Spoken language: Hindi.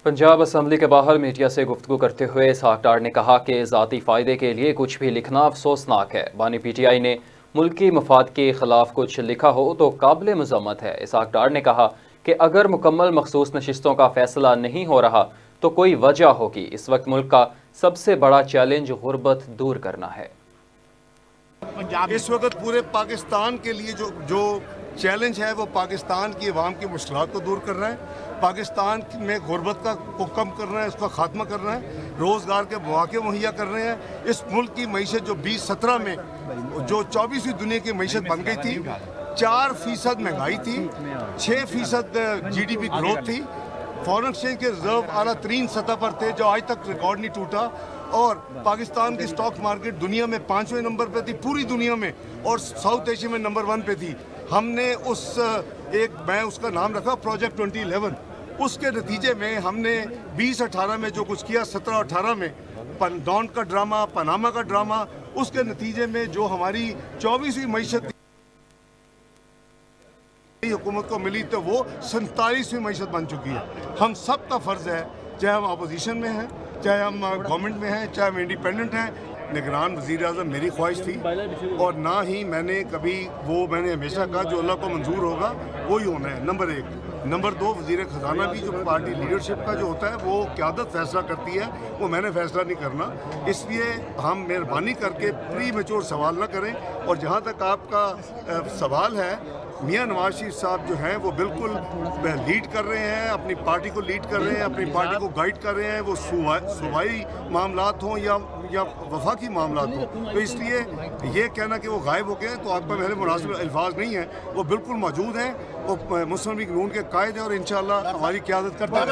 पंजाब असम्बली के बाहर मीडिया से गुफ्तगू करते हुए इसहाक डार ने कहा कि ज़ाती फ़ायदे के लिए कुछ भी लिखना अफसोसनाक है। बानी PTI ने मुल्की मफाद के खिलाफ कुछ लिखा हो तो काबिल मज़म्मत है। इसहाक डार ने कहा कि अगर मुकम्मल मखसूस नशिस्तों का फैसला नहीं हो रहा तो कोई वजह होगी। इस वक्त मुल्क का सबसे बड़ा चैलेंज गुर्बत दूर करना है। इस वक्त पूरे पाकिस्तान के लिए जो चैलेंज है वो पाकिस्तान की अवाम की मुश्किलात को दूर करना है, पाकिस्तान में गुर्बत को कम करना है, उसका खात्मा करना है, रोज़गार के मौके मुहैया करने हैं। इस मुल्क की मईशत जो 2017 में जो 24वीं दुनिया की मईशत बन गई थी, 4% महंगाई थी, 6% GDP ग्रोथ थी, फॉरेन एक्सचेंज के रिजर्व आला तरीन सतह पर थे जो आज तक रिकॉर्ड नहीं टूटा, और पाकिस्तान की स्टॉक मार्केट दुनिया में 5वें नंबर पे थी पूरी दुनिया में, और साउथ एशिया में नंबर 1 पे थी। हमने मैं उसका नाम रखा प्रोजेक्ट 2011। उसके नतीजे में हमने 2018 में जो कुछ किया, 17-18 में डॉन का ड्रामा, पनामा का ड्रामा, उसके नतीजे में जो हमारी 24वीं मईशत हुकूमत को मिली तो वो 47वीं मईशत बन चुकी है। हम सब का फ़र्ज़ है, चाहे हम अपोजिशन में हैं, चाहे हम गवर्नमेंट में हैं, चाहे हम इंडिपेंडेंट हैं, निगरान वज़ीर आज़म मेरी ख्वाहिश थी, और ना ही मैंने मैंने हमेशा कहा जो अल्लाह को मंजूर होगा वही होना है, नंबर 1। नंबर 2, वज़ीर ख़जाना भी जो पार्टी लीडरशिप का जो होता है वो क़यादत फैसला करती है, वो मैंने फैसला नहीं करना। इसलिए हम मेहरबानी करके प्री मैच्योर सवाल ना करें। और जहाँ तक आपका सवाल है, मियां नवाज शरीफ साहब जो हैं वो बिल्कुल लीड कर रहे हैं, अपनी पार्टी को लीड कर रहे हैं, अपनी पार्टी को गाइड कर रहे हैं, वो सूबाई मामलात हों या वफाकी मामलात हों। तो इसलिए ये कहना कि वो गायब हो गए तो आप पर मेरे मुनासिब अल्फाज नहीं हैं, वो बिल्कुल मौजूद हैं, वो मुस्लिम लीग नून के कायद हैं और इंशाअल्लाह हमारी क़यादत करते हैं।